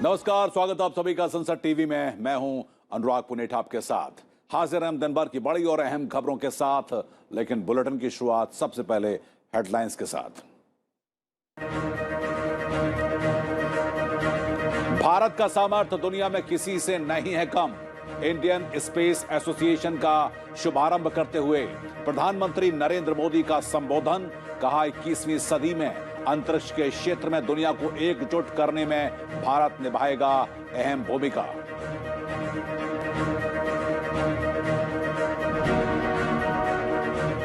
नमस्कार, स्वागत है आप सभी का संसद टीवी में। मैं हूं अनुराग पुनेठ आपके साथ। हाजिर हैं दिन भर की बड़ी और अहम खबरों के साथ, लेकिन बुलेटिन की शुरुआत सबसे पहले हेडलाइंस के साथ। भारत का सामर्थ्य दुनिया में किसी से नहीं है कम। इंडियन स्पेस एसोसिएशन का शुभारंभ करते हुए प्रधानमंत्री नरेंद्र मोदी का संबोधन। कहा 21वीं सदी में अंतरिक्ष के क्षेत्र में दुनिया को एकजुट करने में भारत निभाएगा अहम भूमिका।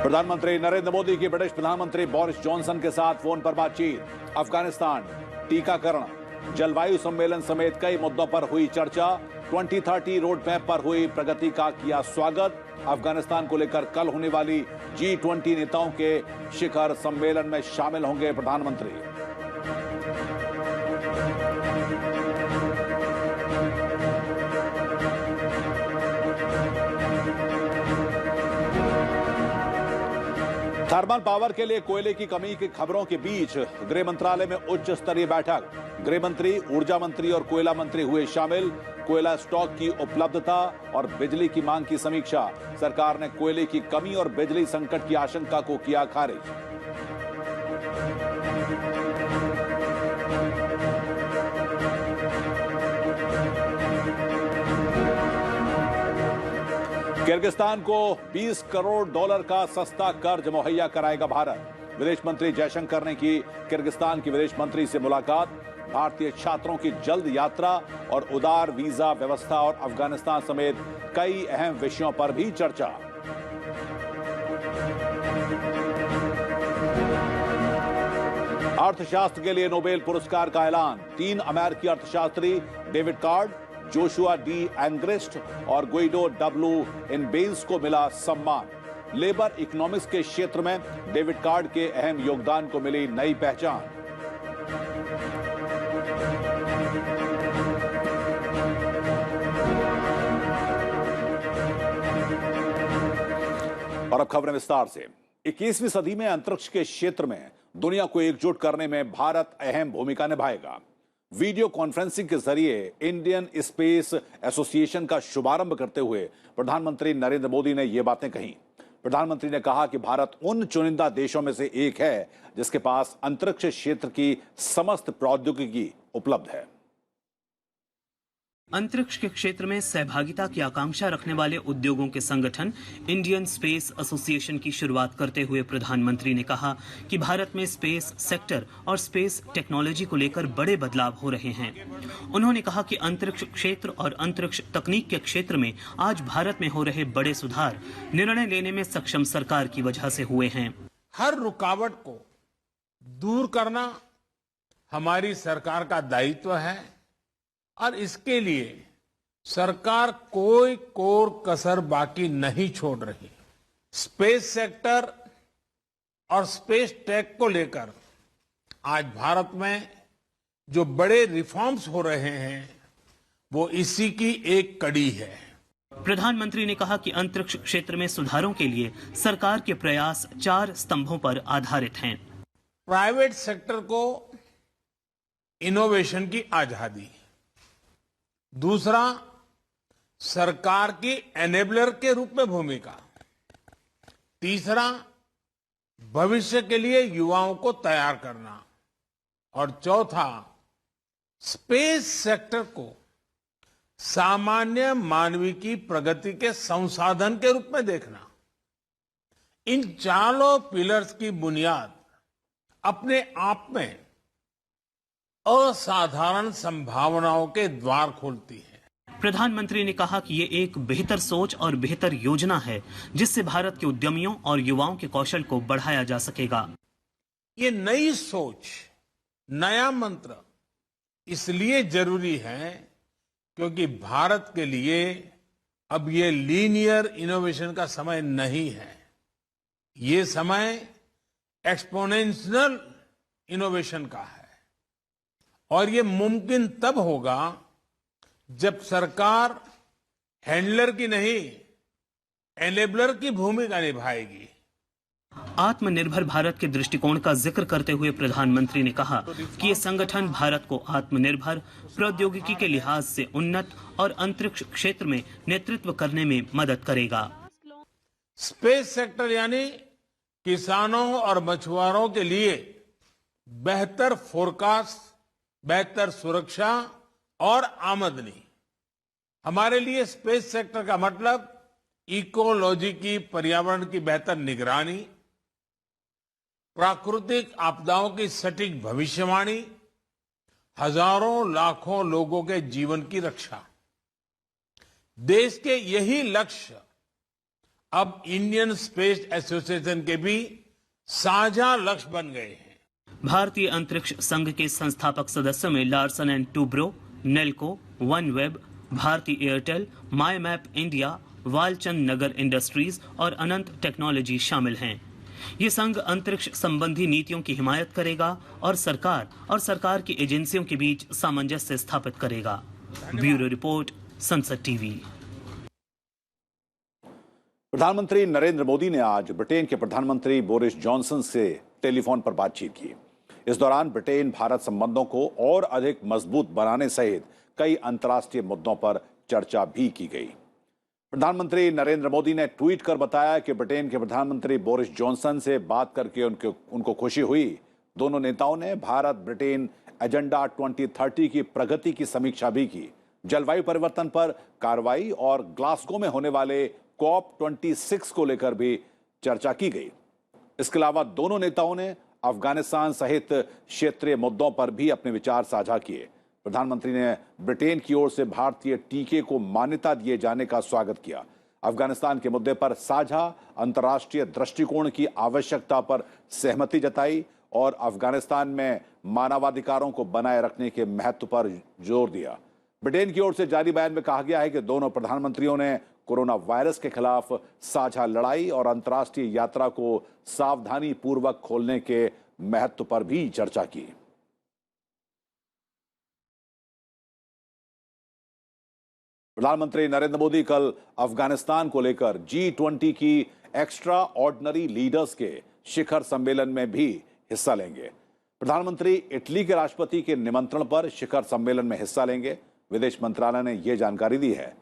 प्रधानमंत्री नरेंद्र मोदी की ब्रिटिश प्रधानमंत्री बोरिस जॉनसन के साथ फोन पर बातचीत। अफगानिस्तान, टीकाकरण, जलवायु सम्मेलन समेत कई मुद्दों पर हुई चर्चा। 2030 रोड मैप पर हुई प्रगति का किया स्वागत। अफगानिस्तान को लेकर कल होने वाली G20 नेताओं के शिखर सम्मेलन में शामिल होंगे प्रधानमंत्री। थर्मल पावर के लिए कोयले की कमी की खबरों के बीच गृह मंत्रालय में उच्च स्तरीय बैठक। गृह मंत्री, ऊर्जा मंत्री और कोयला मंत्री हुए शामिल। कोयला स्टॉक की उपलब्धता और बिजली की मांग की समीक्षा। सरकार ने कोयले की कमी और बिजली संकट की आशंका को किया खारिज। किर्गिस्तान को $20 करोड़ का सस्ता कर्ज मुहैया कराएगा भारत। विदेश मंत्री जयशंकर ने की किर्गिस्तान की विदेश मंत्री से मुलाकात। भारतीय छात्रों की जल्द यात्रा और उदार वीजा व्यवस्था और अफगानिस्तान समेत कई अहम विषयों पर भी चर्चा। अर्थशास्त्र के लिए नोबेल पुरस्कार का ऐलान। 3 अमेरिकी अर्थशास्त्री डेविड कार्ड, जोशुआ डी एंग्रेस्ट और गुइडो डब्ल्यू इनबेंस को मिला सम्मान। लेबर इकोनॉमिक्स के क्षेत्र में डेविड कार्ड के अहम योगदान को मिली नई पहचान। और अब खबरें विस्तार से। 21वीं सदी में अंतरिक्ष के क्षेत्र में दुनिया को एकजुट करने में भारत अहम भूमिका निभाएगा। वीडियो कॉन्फ्रेंसिंग के जरिए इंडियन स्पेस एसोसिएशन का शुभारंभ करते हुए प्रधानमंत्री नरेंद्र मोदी ने ये बातें कही। प्रधानमंत्री ने कहा कि भारत उन चुनिंदा देशों में से एक है जिसके पास अंतरिक्ष क्षेत्र की समस्त प्रौद्योगिकी उपलब्ध है। अंतरिक्ष के क्षेत्र में सहभागिता की आकांक्षा रखने वाले उद्योगों के संगठन इंडियन स्पेस एसोसिएशन की शुरुआत करते हुए प्रधानमंत्री ने कहा कि भारत में स्पेस सेक्टर और स्पेस टेक्नोलॉजी को लेकर बड़े बदलाव हो रहे हैं। उन्होंने कहा कि अंतरिक्ष क्षेत्र और अंतरिक्ष तकनीक के क्षेत्र में आज भारत में हो रहे बड़े सुधार निर्णय लेने में सक्षम सरकार की वजह से हुए हैं। हर रुकावट को दूर करना हमारी सरकार का दायित्व है और इसके लिए सरकार कोई कोर कसर बाकी नहीं छोड़ रही। स्पेस सेक्टर और स्पेस टेक को लेकर आज भारत में जो बड़े रिफॉर्म्स हो रहे हैं वो इसी की एक कड़ी है। प्रधानमंत्री ने कहा कि अंतरिक्ष क्षेत्र में सुधारों के लिए सरकार के प्रयास 4 स्तंभों पर आधारित हैं। प्राइवेट सेक्टर को इनोवेशन की आजादी, दूसरा सरकार की एनेबलर के रूप में भूमिका, तीसरा भविष्य के लिए युवाओं को तैयार करना और चौथा स्पेस सेक्टर को सामान्य मानवीय की प्रगति के संसाधन के रूप में देखना। इन चारों पिलर्स की बुनियाद अपने आप में असाधारण संभावनाओं के द्वार खोलती है। प्रधानमंत्री ने कहा कि ये एक बेहतर सोच और बेहतर योजना है जिससे भारत के उद्यमियों और युवाओं के कौशल को बढ़ाया जा सकेगा। ये नई सोच, नया मंत्र इसलिए जरूरी है क्योंकि भारत के लिए अब ये लीनियर इनोवेशन का समय नहीं है। ये समय एक्सपोनेंशियल इनोवेशन का है और ये मुमकिन तब होगा जब सरकार हैंडलर की नहीं एनेबलर की भूमिका निभाएगी। आत्मनिर्भर भारत के दृष्टिकोण का जिक्र करते हुए प्रधानमंत्री ने कहा कि ये संगठन भारत को आत्मनिर्भर, प्रौद्योगिकी के लिहाज से उन्नत और अंतरिक्ष क्षेत्र में नेतृत्व करने में मदद करेगा। स्पेस सेक्टर यानी किसानों और मछुआरों के लिए बेहतर फोरकास्ट, बेहतर सुरक्षा और आमदनी। हमारे लिए स्पेस सेक्टर का मतलब इकोलॉजी की, पर्यावरण की बेहतर निगरानी, प्राकृतिक आपदाओं की सटीक भविष्यवाणी, हजारों लाखों लोगों के जीवन की रक्षा। देश के यही लक्ष्य अब इंडियन स्पेस एसोसिएशन के भी साझा लक्ष्य बन गए हैं। भारतीय अंतरिक्ष संघ के संस्थापक सदस्यों में Larsen and Toubro, Nelco, OneWeb, Bharti Airtel, my map India, Walchandnagar industries और अनंत टेक्नोलॉजी शामिल हैं। ये संघ अंतरिक्ष संबंधी नीतियों की हिमायत करेगा और सरकार की एजेंसियों के बीच सामंजस्य स्थापित करेगा। ब्यूरो रिपोर्ट, संसद टीवी। प्रधानमंत्री नरेंद्र मोदी ने आज ब्रिटेन के प्रधानमंत्री बोरिस जॉनसन से टेलीफोन पर बातचीत की। इस दौरान ब्रिटेन भारत संबंधों को और अधिक मजबूत बनाने सहित कई अंतर्राष्ट्रीय मुद्दों पर चर्चा भी की गई। प्रधानमंत्री नरेंद्र मोदी ने ट्वीट कर बताया कि ब्रिटेन के प्रधानमंत्री बोरिस जॉनसन से बात करके उनको खुशी हुई। दोनों नेताओं ने भारत ब्रिटेन एजेंडा 2030 की प्रगति की समीक्षा भी की। जलवायु परिवर्तन पर कार्रवाई और ग्लासगो में होने वाले COP26 को लेकर भी चर्चा की गई। इसके अलावा दोनों नेताओं ने अफगानिस्तान सहित क्षेत्रीय मुद्दों पर भी अपने विचार साझा किए। प्रधानमंत्री ने ब्रिटेन की ओर से भारतीय टीके को मान्यता दिए जाने का स्वागत किया। अफगानिस्तान के मुद्दे पर साझा अंतर्राष्ट्रीय दृष्टिकोण की आवश्यकता पर सहमति जताई और अफगानिस्तान में मानवाधिकारों को बनाए रखने के महत्व पर जोर दिया। ब्रिटेन की ओर से जारी बयान में कहा गया है कि दोनों प्रधानमंत्रियों ने कोरोना वायरस के खिलाफ साझा लड़ाई और अंतर्राष्ट्रीय यात्रा को सावधानी पूर्वक खोलने के महत्व पर भी चर्चा की। प्रधानमंत्री नरेंद्र मोदी कल अफगानिस्तान को लेकर G20 की एक्स्ट्रा ऑर्डिनरी लीडर्स के शिखर सम्मेलन में भी हिस्सा लेंगे। प्रधानमंत्री इटली के राष्ट्रपति के निमंत्रण पर शिखर सम्मेलन में हिस्सा लेंगे। विदेश मंत्रालय ने यह जानकारी दी है।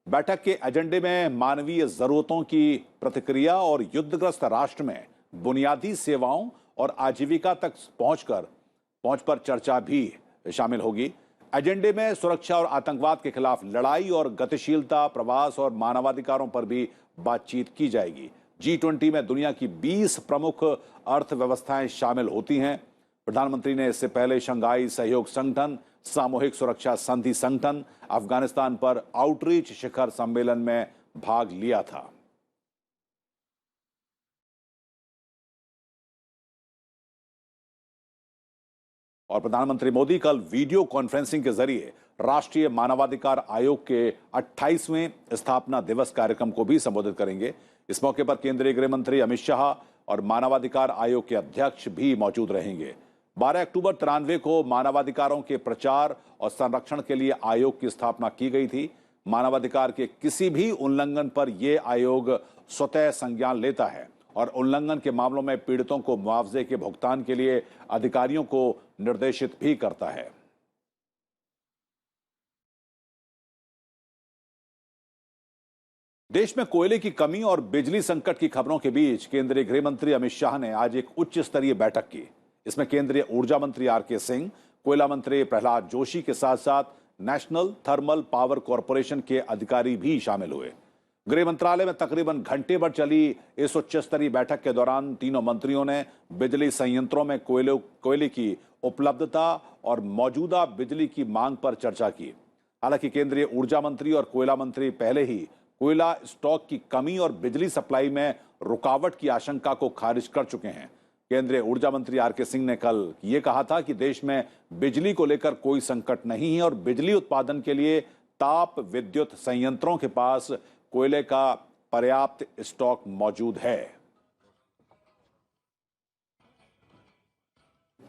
बैठक के एजेंडे में मानवीय जरूरतों की प्रतिक्रिया और युद्धग्रस्त राष्ट्र में बुनियादी सेवाओं और आजीविका तक पहुंच पर चर्चा भी शामिल होगी। एजेंडे में सुरक्षा और आतंकवाद के खिलाफ लड़ाई और गतिशीलता, प्रवास और मानवाधिकारों पर भी बातचीत की जाएगी। G20 में दुनिया की 20 प्रमुख अर्थव्यवस्थाएं शामिल होती हैं। प्रधानमंत्री ने इससे पहले शंघाई सहयोग संगठन, सामूहिक सुरक्षा संधि संगठन, अफगानिस्तान पर आउटरीच शिखर सम्मेलन में भाग लिया था। और प्रधानमंत्री मोदी कल वीडियो कॉन्फ्रेंसिंग के जरिए राष्ट्रीय मानवाधिकार आयोग के 28वें स्थापना दिवस कार्यक्रम को भी संबोधित करेंगे। इस मौके पर केंद्रीय गृह मंत्री अमित शाह और मानवाधिकार आयोग के अध्यक्ष भी मौजूद रहेंगे। 12 अक्टूबर 93 को मानवाधिकारों के प्रचार और संरक्षण के लिए आयोग की स्थापना की गई थी। मानवाधिकार के किसी भी उल्लंघन पर यह आयोग स्वतः संज्ञान लेता है और उल्लंघन के मामलों में पीड़ितों को मुआवजे के भुगतान के लिए अधिकारियों को निर्देशित भी करता है। देश में कोयले की कमी और बिजली संकट की खबरों के बीच केंद्रीय गृह मंत्री अमित शाह ने आज एक उच्च स्तरीय बैठक की। इसमें केंद्रीय ऊर्जा मंत्री RK सिंह, कोयला मंत्री प्रहलाद जोशी के साथ साथ नेशनल थर्मल पावर कॉरपोरेशन के अधिकारी भी शामिल हुए। गृह मंत्रालय में तकरीबन घंटे भर चली इस उच्च स्तरीय बैठक के दौरान तीनों मंत्रियों ने बिजली संयंत्रों में कोयले की उपलब्धता और मौजूदा बिजली की मांग पर चर्चा की। हालांकि केंद्रीय ऊर्जा मंत्री और कोयला मंत्री पहले ही कोयला स्टॉक की कमी और बिजली सप्लाई में रुकावट की आशंका को खारिज कर चुके हैं। केंद्रीय ऊर्जा मंत्री RK सिंह ने कल ये कहा था कि देश में बिजली को लेकर कोई संकट नहीं है और बिजली उत्पादन के लिए ताप विद्युत संयंत्रों के पास कोयले का पर्याप्त स्टॉक मौजूद है।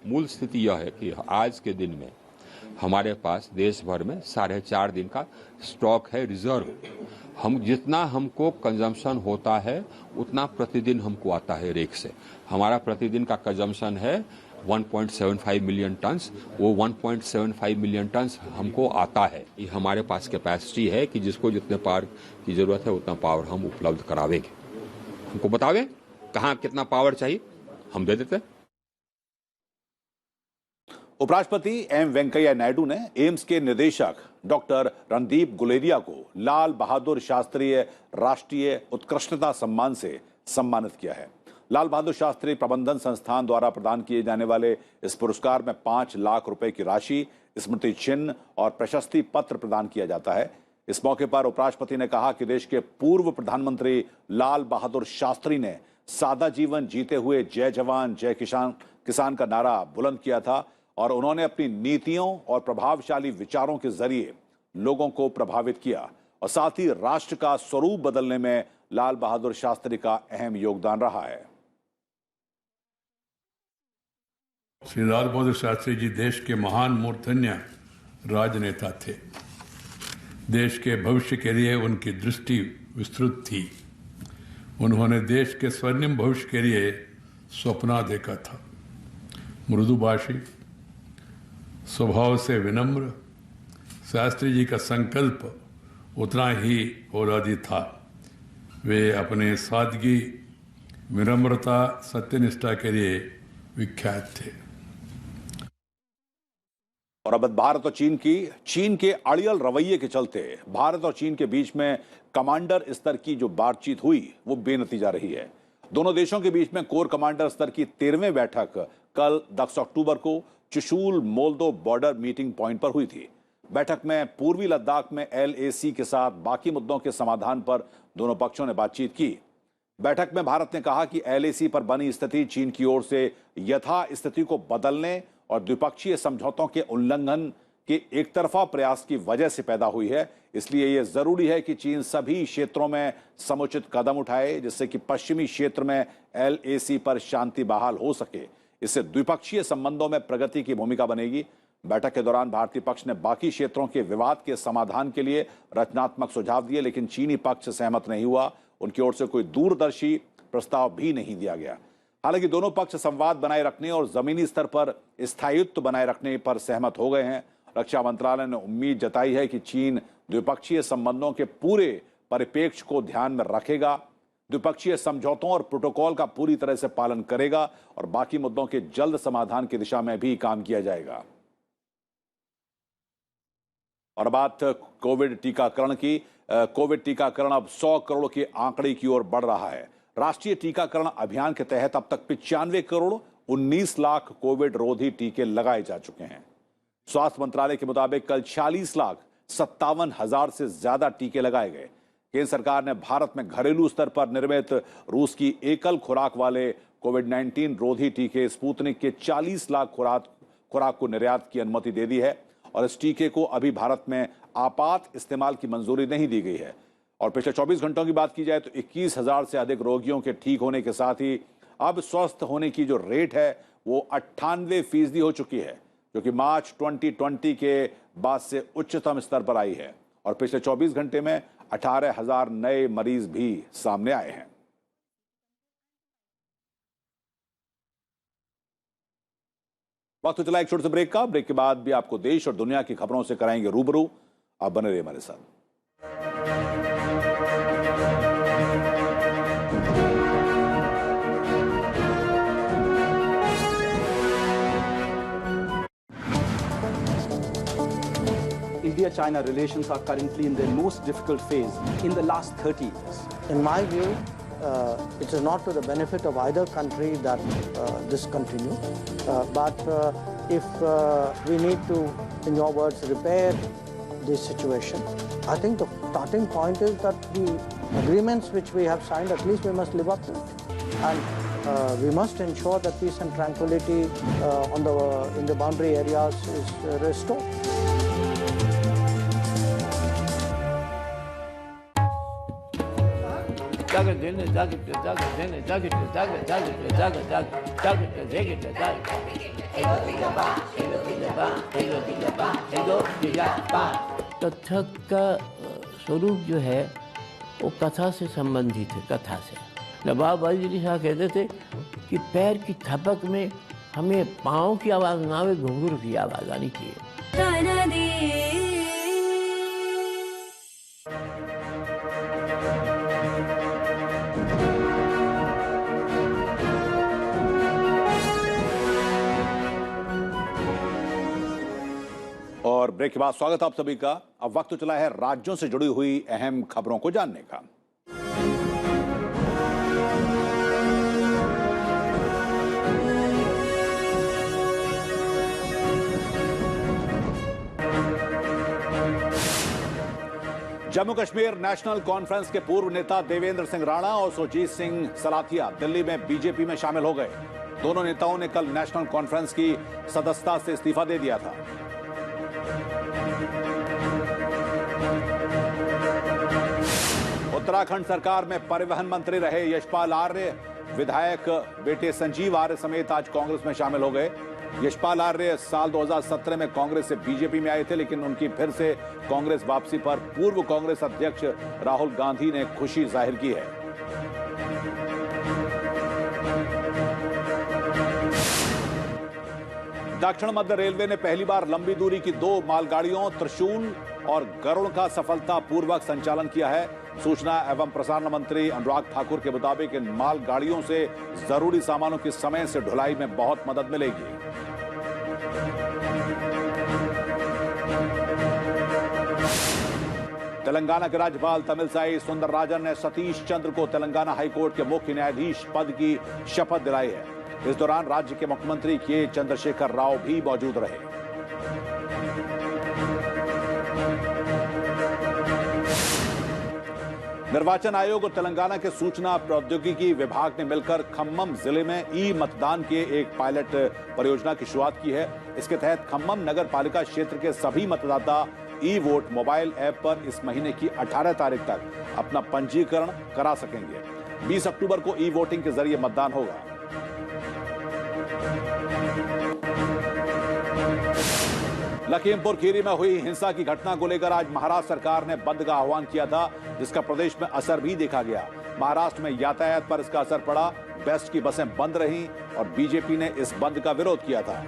मूल स्थिति यह है कि आज के दिन में हमारे पास देश भर में 4.5 दिन का स्टॉक है, रिजर्व। हम जितना हमको कंजम्पशन होता है उतना प्रतिदिन हमको आता है रेक से। हमारा प्रतिदिन का कंजम्पशन है 1.75 मिलियन टन्स। वो 1.75 मिलियन टन्स हमको आता है। ये हमारे पास कैपेसिटी है कि जिसको जितने पावर की जरूरत है उतना पावर हम उपलब्ध करावेंगे। हमको बतावे कहाँ कितना पावर चाहिए, हम दे देते हैं। उपराष्ट्रपति एम वेंकैया नायडू ने एम्स के निदेशक डॉक्टर रणदीप गुलेरिया को लाल बहादुर शास्त्री राष्ट्रीय उत्कृष्टता सम्मान से सम्मानित किया है। लाल बहादुर शास्त्री प्रबंधन संस्थान द्वारा प्रदान किए जाने वाले इस पुरस्कार में 5 लाख रुपए की राशि, स्मृति चिन्ह और प्रशस्ति पत्र प्रदान किया जाता है। इस मौके पर उपराष्ट्रपति ने कहा कि देश के पूर्व प्रधानमंत्री लाल बहादुर शास्त्री ने सादा जीवन जीते हुए जय जवान जय किसान का नारा बुलंद किया था और उन्होंने अपनी नीतियों और प्रभावशाली विचारों के जरिए लोगों को प्रभावित किया और साथ ही राष्ट्र का स्वरूप बदलने में लाल बहादुर शास्त्री का अहम योगदान रहा है। श्री लाल बहादुर शास्त्री जी देश के महान मूर्धन्य राजनेता थे। देश के भविष्य के लिए उनकी दृष्टि विस्तृत थी। उन्होंने देश के स्वर्णिम भविष्य के लिए सपना देखा था। मृदुभाषी, स्वभाव से विनम्र, शास्त्री जी का संकल्प उतना ही औरादी था। वे अपने सादगी, विनम्रता, सत्यनिष्ठा के लिए विख्यात थे। और अब भारत और चीन के अड़ियल रवैये के चलते भारत और चीन के बीच में कमांडर स्तर की जो बातचीत हुई वो बेनतीजा रही है। दोनों देशों के बीच में कोर कमांडर स्तर की 13वीं बैठक कल 10 अक्टूबर को Chushul Moldo border meeting point पर हुई थी। बैठक में पूर्वी लद्दाख में LAC के साथ बाकी मुद्दों के समाधान पर दोनों पक्षों ने बातचीत की। बैठक में भारत ने कहा कि LAC पर बनी स्थिति चीन की ओर से यथा स्थिति को बदलने और द्विपक्षीय समझौतों के उल्लंघन के एक तरफा प्रयास की वजह से पैदा हुई है। इसलिए यह जरूरी है कि चीन सभी क्षेत्रों में समुचित कदम उठाए जिससे कि पश्चिमी क्षेत्र में LAC पर शांति बहाल हो सके। इससे द्विपक्षीय संबंधों में प्रगति की भूमिका बनेगी। बैठक के दौरान भारतीय पक्ष ने बाकी क्षेत्रों के विवाद के समाधान के लिए रचनात्मक सुझाव दिए, लेकिन चीनी पक्ष सहमत नहीं हुआ। उनकी ओर से कोई दूरदर्शी प्रस्ताव भी नहीं दिया गया। हालांकि दोनों पक्ष संवाद बनाए रखने और जमीनी स्तर पर स्थायित्व बनाए रखने पर सहमत हो गए हैं। रक्षा मंत्रालय ने उम्मीद जताई है कि चीन द्विपक्षीय संबंधों के पूरे परिप्रेक्ष्य को ध्यान में रखेगा, द्विपक्षीय समझौतों और प्रोटोकॉल का पूरी तरह से पालन करेगा और बाकी मुद्दों के जल्द समाधान की दिशा में भी काम किया जाएगा। और बात कोविड टीकाकरण की। कोविड टीकाकरण अब 100 करोड़ के आंकड़े की ओर बढ़ रहा है। राष्ट्रीय टीकाकरण अभियान के तहत अब तक 95 करोड़ 19 लाख कोविड रोधी टीके लगाए जा चुके हैं। स्वास्थ्य मंत्रालय के मुताबिक कल 46,57,000 से ज्यादा टीके लगाए गए। केंद्र सरकार ने भारत में घरेलू स्तर पर निर्मित रूस की एकल खुराक वाले कोविड-19 रोधी टीके स्पुतनिक के 40 लाख खुराक को निर्यात की अनुमति दे दी है और इस टीके को अभी भारत में आपात इस्तेमाल की मंजूरी नहीं दी गई है। और पिछले 24 घंटों की बात की जाए तो 21,000 से अधिक रोगियों के ठीक होने के साथ ही अब स्वस्थ होने की जो रेट है वो 98% हो चुकी है, जो कि मार्च 2020 के बाद से उच्चतम स्तर पर आई है। और पिछले 24 घंटे में 18,000 नए मरीज भी सामने आए हैं। वक्त चला एक छोटे से ब्रेक का। ब्रेक के बाद भी आपको देश और दुनिया की खबरों से कराएंगे रूबरू। आप बने रहिए हमारे साथ। India-China relations are currently in their most difficult phase in the last 30 years. In my view, it is not to the benefit of either country that this continue. But if we need to, in your words, repair this situation, I think the starting point is that the agreements which we have signed, at least we must live up to it. And we must ensure that peace and tranquility in the boundary areas is restored. तथ्य का स्वरूप जो है वो कथा से संबंधित है, कथा से। नवाब वाजिद अली शाह कहते थे कि पैर की थपक में हमें पाँव की आवाज़ ना आवे, घुंघरू की आवाज़ आनी चाहिए। और ब्रेक के बाद स्वागत है आप सभी का। अब वक्त तो चला है राज्यों से जुड़ी हुई अहम खबरों को जानने का। जम्मू कश्मीर नेशनल कॉन्फ्रेंस के पूर्व नेता देवेंद्र सिंह राणा और सुरजीत सिंह सलाथिया दिल्ली में बीजेपी में शामिल हो गए। दोनों नेताओं ने कल नेशनल कॉन्फ्रेंस की सदस्यता से इस्तीफा दे दिया था। उत्तराखंड सरकार में परिवहन मंत्री रहे यशपाल आर्य विधायक बेटे संजीव आर्य समेत आज कांग्रेस में शामिल हो गए। यशपाल आर्य साल 2017 में कांग्रेस से बीजेपी में आए थे, लेकिन उनकी फिर से कांग्रेस वापसी पर पूर्व कांग्रेस अध्यक्ष राहुल गांधी ने खुशी जाहिर की है। दक्षिण मध्य रेलवे ने पहली बार लंबी दूरी की 2 मालगाड़ियों त्रिशूल और गरुड़ का सफलतापूर्वक संचालन किया है। सूचना एवं प्रसारण मंत्री अनुराग ठाकुर के मुताबिक इन मालगाड़ियों से जरूरी सामानों की समय से ढुलाई में बहुत मदद मिलेगी। तेलंगाना के राज्यपाल तमिलसाई सुंदरराजन ने सतीश चंद्र को तेलंगाना हाईकोर्ट के मुख्य न्यायाधीश पद की शपथ दिलाई है। इस दौरान राज्य के मुख्यमंत्री के चंद्रशेखर राव भी मौजूद रहे। निर्वाचन आयोग और तेलंगाना के सूचना प्रौद्योगिकी विभाग ने मिलकर खम्मम जिले में ई मतदान के एक पायलट परियोजना की शुरुआत की है। इसके तहत खम्मम नगर पालिका क्षेत्र के सभी मतदाता ई वोट मोबाइल ऐप पर इस महीने की 18 तारीख तक अपना पंजीकरण करा सकेंगे। 20 अक्टूबर को ई वोटिंग के जरिए मतदान होगा। लखीमपुर खीरी में हुई हिंसा की घटना को लेकर आज महाराष्ट्र सरकार ने बंद का आह्वान किया था, जिसका प्रदेश में असर भी देखा गया। महाराष्ट्र में यातायात पर इसका असर पड़ा। बेस्ट की बसें बंद रहीं और बीजेपी ने इस बंद का विरोध किया था।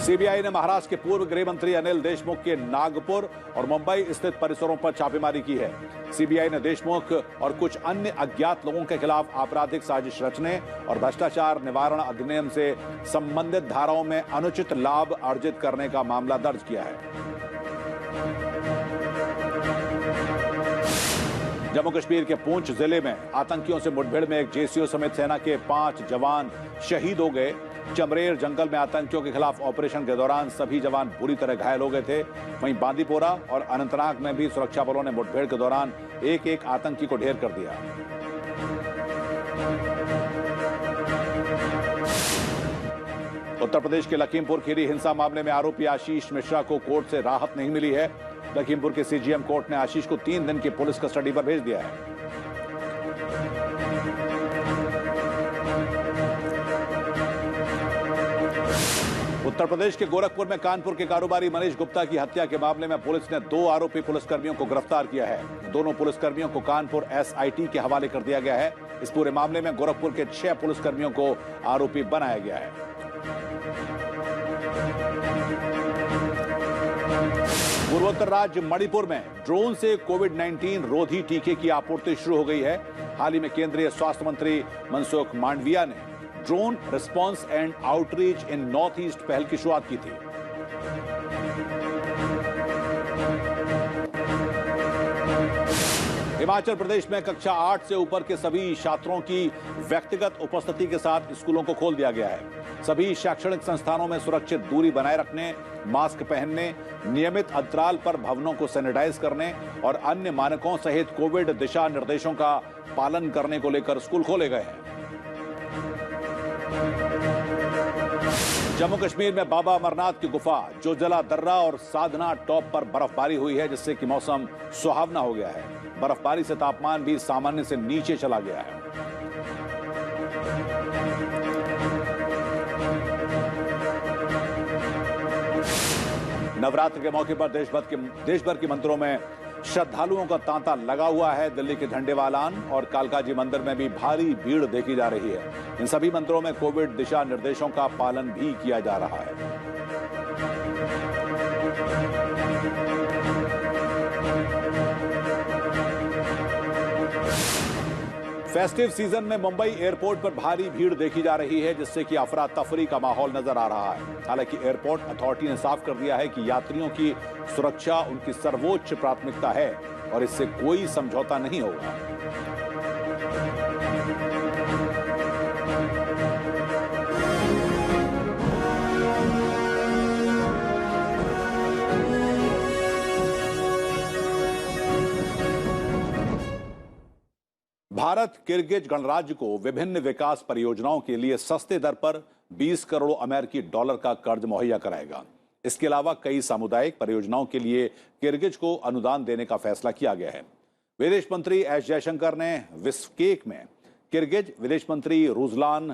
सीबीआई ने महाराष्ट्र के पूर्व गृह मंत्री अनिल देशमुख के नागपुर और मुंबई स्थित परिसरों पर छापेमारी की है। सीबीआई ने देशमुख और कुछ अन्य अज्ञात लोगों के खिलाफ आपराधिक साजिश रचने और भ्रष्टाचार निवारण अधिनियम से संबंधित धाराओं में अनुचित लाभ अर्जित करने का मामला दर्ज किया है। जम्मू कश्मीर के पूंछ जिले में आतंकियों से मुठभेड़ में एक जेसीओ समेत सेना के 5 जवान शहीद हो गए। चमरेर जंगल में आतंकियों के खिलाफ ऑपरेशन के दौरान सभी जवान बुरी तरह घायल हो गए थे। वहीं बांदीपोरा और अनंतनाग में भी सुरक्षा बलों ने मुठभेड़ के दौरान एक आतंकी को ढेर कर दिया। उत्तर प्रदेश के लखीमपुर खीरी हिंसा मामले में आरोपी आशीष मिश्रा को कोर्ट से राहत नहीं मिली है। लखीमपुर के सीजीएम कोर्ट ने आशीष को 3 दिन की पुलिस कस्टडी पर भेज दिया है। उत्तर प्रदेश के गोरखपुर में कानपुर के कारोबारी मनीष गुप्ता की हत्या के मामले में पुलिस ने 2 आरोपी पुलिसकर्मियों को गिरफ्तार किया है। दोनों पुलिसकर्मियों को कानपुर एसआईटी के हवाले कर दिया गया है। इस पूरे मामले में गोरखपुर के 6 पुलिसकर्मियों को आरोपी बनाया गया है। पूर्वोत्तर राज्य मणिपुर में ड्रोन से कोविड-19 रोधी टीके की आपूर्ति शुरू हो गई है। हाल ही में केंद्रीय स्वास्थ्य मंत्री मनसुख मांडविया ने drone response and outreach in north east पहल की शुरुआत की थी। हिमाचल प्रदेश में कक्षा 8 से ऊपर के सभी छात्रों की व्यक्तिगत उपस्थिति के साथ स्कूलों को खोल दिया गया है। सभी शैक्षणिक संस्थानों में सुरक्षित दूरी बनाए रखने, मास्क पहनने, नियमित अंतराल पर भवनों को सैनिटाइज करने और अन्य मानकों सहित कोविड दिशा निर्देशों का पालन करने को लेकर स्कूल खोले गए हैं। जम्मू कश्मीर में बाबा अमरनाथ की गुफा, जोजिला दर्रा और साधना टॉप पर बर्फबारी हुई है, जिससे कि मौसम सुहावना हो गया है। बर्फबारी से तापमान भी सामान्य से नीचे चला गया है। नवरात्र के मौके पर देश भर के मंदिरों में श्रद्धालुओं का तांता लगा हुआ है। दिल्ली के झंडेवालान और कालकाजी मंदिर में भी भारी भीड़ देखी जा रही है। इन सभी मंदिरों में कोविड दिशा निर्देशों का पालन भी किया जा रहा है। फेस्टिव सीजन में मुंबई एयरपोर्ट पर भारी भीड़ देखी जा रही है, जिससे कि अफरा तफरी का माहौल नजर आ रहा है। हालांकि एयरपोर्ट अथॉरिटी ने साफ कर दिया है कि यात्रियों की सुरक्षा उनकी सर्वोच्च प्राथमिकता है और इससे कोई समझौता नहीं होगा। भारत किर्गिज गणराज्य को विभिन्न विकास परियोजनाओं के लिए सस्ते दर पर 20 करोड़ अमेरिकी डॉलर का कर्ज मुहैया कराएगा। इसके अलावा कई सामुदायिक परियोजनाओं के लिए किर्गिज को अनुदान देने का फैसला किया गया है। विदेश मंत्री एस जयशंकर ने बिश्केक में किर्गिज विदेश मंत्री रुजलान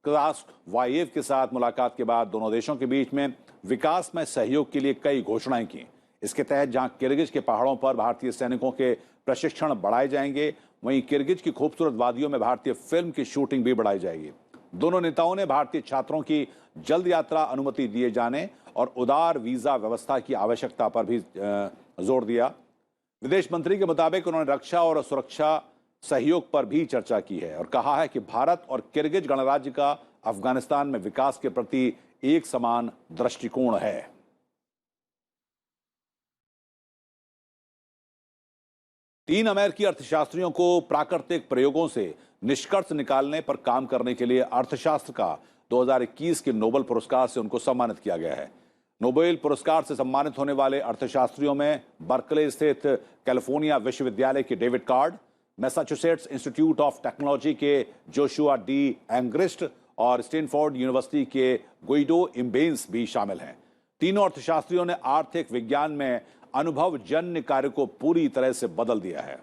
क्रास्कवायेव के साथ मुलाकात के बाद दोनों देशों के बीच में विकास में सहयोग के लिए कई घोषणाएं की। इसके तहत जहां किर्गिज के पहाड़ों पर भारतीय सैनिकों के प्रशिक्षण बढ़ाए जाएंगे, वहीं किर्गिज की खूबसूरत वादियों में भारतीय फिल्म की शूटिंग भी बढ़ाई जाएगी। दोनों नेताओं ने भारतीय छात्रों की जल्द यात्रा अनुमति दिए जाने और उदार वीजा व्यवस्था की आवश्यकता पर भी जोर दिया। विदेश मंत्री के मुताबिक उन्होंने रक्षा और सुरक्षा सहयोग पर भी चर्चा की है और कहा है कि भारत और किर्गिज गणराज्य का अफगानिस्तान में विकास के प्रति एक समान दृष्टिकोण है। तीन अमेरिकी अर्थशास्त्रियों को प्राकृतिक प्रयोगों से निष्कर्ष निकालने पर काम करने के लिए अर्थशास्त्र का 2021 के नोबेल पुरस्कार से उनको सम्मानित किया गया है। नोबेल पुरस्कार से सम्मानित होने वाले अर्थशास्त्रियों में बर्कले स्थित कैलिफोर्निया विश्वविद्यालय के David card, Massachusetts institute of technology के जोशुआ डी एंग्रिस्ट और स्टैनफोर्ड यूनिवर्सिटी के गुइडो इम्बेंस भी शामिल हैं। तीनों अर्थशास्त्रियों ने आर्थिक विज्ञान में अनुभवजन्य कार्य को पूरी तरह से बदल दिया है।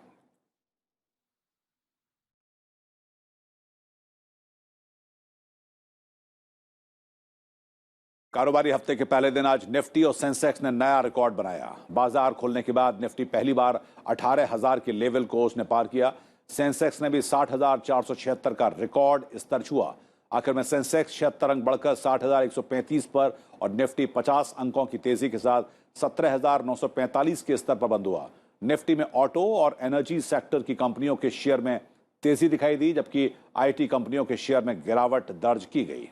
कारोबारी हफ्ते के पहले दिन आज निफ्टी और सेंसेक्स ने नया रिकॉर्ड बनाया। बाजार खुलने के बाद निफ्टी पहली बार 18,000 के लेवल को उसने पार किया। सेंसेक्स ने भी 60,476 का रिकॉर्ड स्तर छुआ। आखिर में सेंसेक्स 76 अंक बढ़कर 60,135 पर और निफ्टी 50 अंकों की तेजी के साथ 17,945 के स्तर पर बंद हुआ। निफ्टी में ऑटो और एनर्जी सेक्टर की कंपनियों के शेयर में तेजी दिखाई दी, जबकि आईटी कंपनियों के शेयर में गिरावट दर्ज की गई।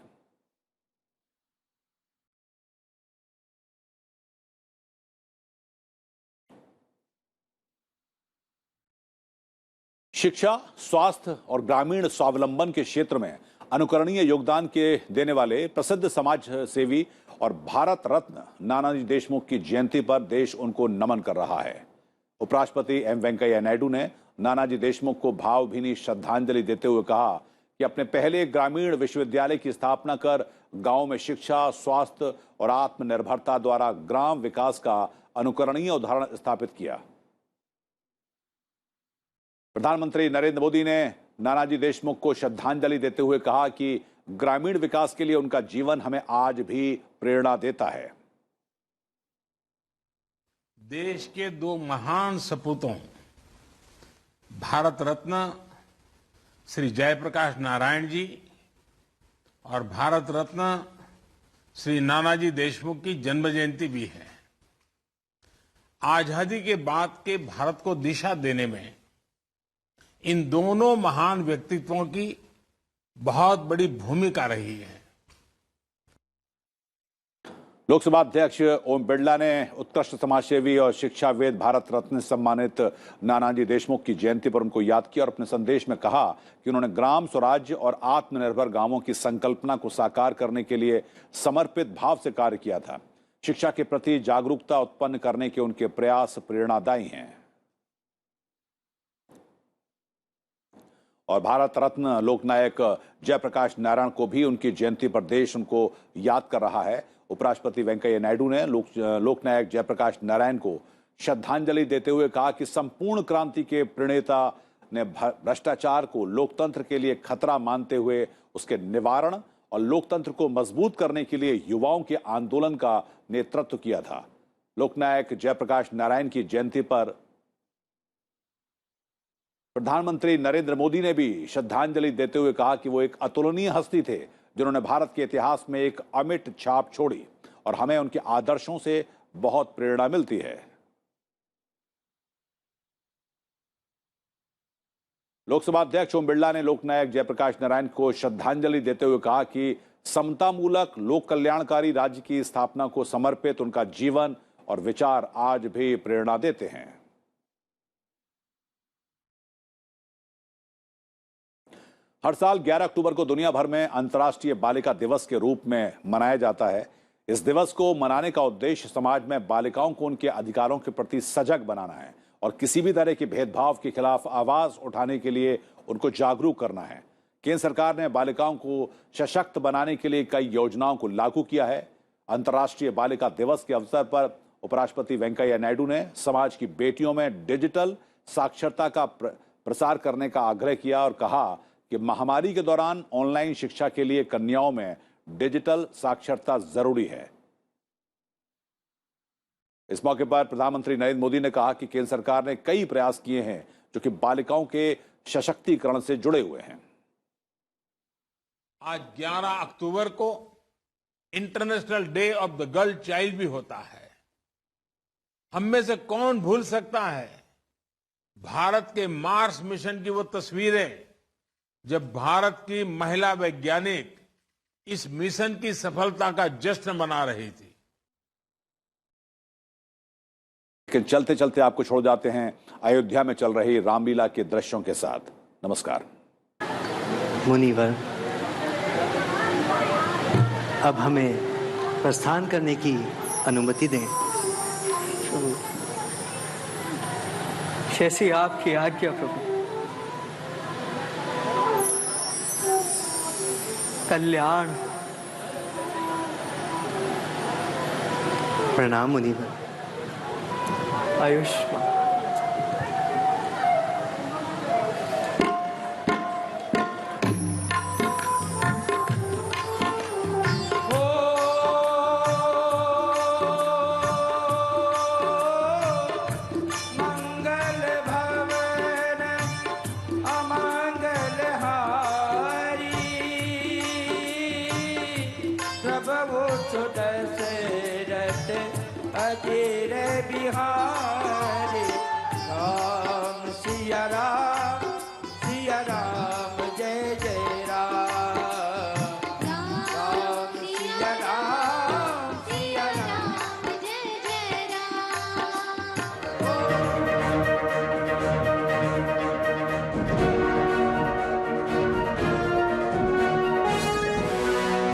शिक्षा, स्वास्थ्य और ग्रामीण स्वावलंबन के क्षेत्र में अनुकरणीय योगदान के देने वाले प्रसिद्ध समाज सेवी और भारत रत्न नानाजी देशमुख की जयंती पर देश उनको नमन कर रहा है। उपराष्ट्रपति एम वेंकैया नायडू ने नानाजी देशमुख को भावभीनी श्रद्धांजलि देते हुए कहा कि अपने पहले ग्रामीण विश्वविद्यालय की स्थापना कर गांव में शिक्षा, स्वास्थ्य और आत्मनिर्भरता द्वारा ग्राम विकास का अनुकरणीय उदाहरण स्थापित किया। प्रधानमंत्री नरेंद्र मोदी ने नानाजी देशमुख को श्रद्धांजलि देते हुए कहा कि ग्रामीण विकास के लिए उनका जीवन हमें आज भी प्रेरणा देता है। देश के दो महान सपूतों भारत रत्न श्री जयप्रकाश नारायण जी और भारत रत्न श्री नानाजी देशमुख की जन्म जयंती भी है। आजादी के बाद के भारत को दिशा देने में इन दोनों महान व्यक्तित्वों की बहुत बड़ी भूमिका रही है। लोकसभा अध्यक्ष ओम बिरला ने उत्कृष्ट समाजसेवी और शिक्षावेद भारत रत्न सम्मानित नानाजी देशमुख की जयंती पर उनको याद किया और अपने संदेश में कहा कि उन्होंने ग्राम स्वराज्य और आत्मनिर्भर गांवों की संकल्पना को साकार करने के लिए समर्पित भाव से कार्य किया था। शिक्षा के प्रति जागरूकता उत्पन्न करने के उनके प्रयास प्रेरणादायी हैं। और भारत रत्न लोकनायक जयप्रकाश नारायण को भी उनकी जयंती पर देश उनको याद कर रहा है। उपराष्ट्रपति वेंकैया नायडू ने लोकनायक जयप्रकाश नारायण को श्रद्धांजलि देते हुए कहा कि संपूर्ण क्रांति के प्रणेता ने भ्रष्टाचार को लोकतंत्र के लिए खतरा मानते हुए उसके निवारण और लोकतंत्र को मजबूत करने के लिए युवाओं के आंदोलन का नेतृत्व किया था। लोकनायक जयप्रकाश नारायण की जयंती पर प्रधानमंत्री नरेंद्र मोदी ने भी श्रद्धांजलि देते हुए कहा कि वो एक अतुलनीय हस्ती थे जिन्होंने भारत के इतिहास में एक अमिट छाप छोड़ी और हमें उनके आदर्शों से बहुत प्रेरणा मिलती है। लोकसभा अध्यक्ष ओम बिरला ने लोकनायक जयप्रकाश नारायण को श्रद्धांजलि देते हुए कहा कि समतामूलक लोक कल्याणकारी राज्य की स्थापना को समर्पित उनका जीवन और विचार आज भी प्रेरणा देते हैं। हर साल 11 अक्टूबर को दुनिया भर में अंतर्राष्ट्रीय बालिका दिवस के रूप में मनाया जाता है। इस दिवस को मनाने का उद्देश्य समाज में बालिकाओं को उनके अधिकारों के प्रति सजग बनाना है और किसी भी तरह के भेदभाव के खिलाफ आवाज उठाने के लिए उनको जागरूक करना है। केंद्र सरकार ने बालिकाओं को सशक्त बनाने के लिए कई योजनाओं को लागू किया है। अंतर्राष्ट्रीय बालिका दिवस के अवसर पर उपराष्ट्रपति वेंकैया नायडू ने समाज की बेटियों में डिजिटल साक्षरता का प्रसार करने का आग्रह किया और कहा कि महामारी के दौरान ऑनलाइन शिक्षा के लिए कन्याओं में डिजिटल साक्षरता जरूरी है। इस मौके पर प्रधानमंत्री नरेंद्र मोदी ने कहा कि केंद्र सरकार ने कई प्रयास किए हैं जो कि बालिकाओं के सशक्तिकरण से जुड़े हुए हैं। आज 11 अक्टूबर को international day of the girl child भी होता है। हम में से कौन भूल सकता है भारत के मार्स मिशन की वो तस्वीरें जब भारत की महिला वैज्ञानिक इस मिशन की सफलता का जश्न मना रही थी। लेकिन चलते चलते आपको छोड़ जाते हैं अयोध्या में चल रही रामलीला के दृश्यों के साथ। नमस्कार। मुनिवर, अब हमें प्रस्थान करने की अनुमति दें। जैसी आपकी आज्ञा प्रभु। कल्याण। प्रणाम मुनिवर। आयुष्मान। अजीर बिहार।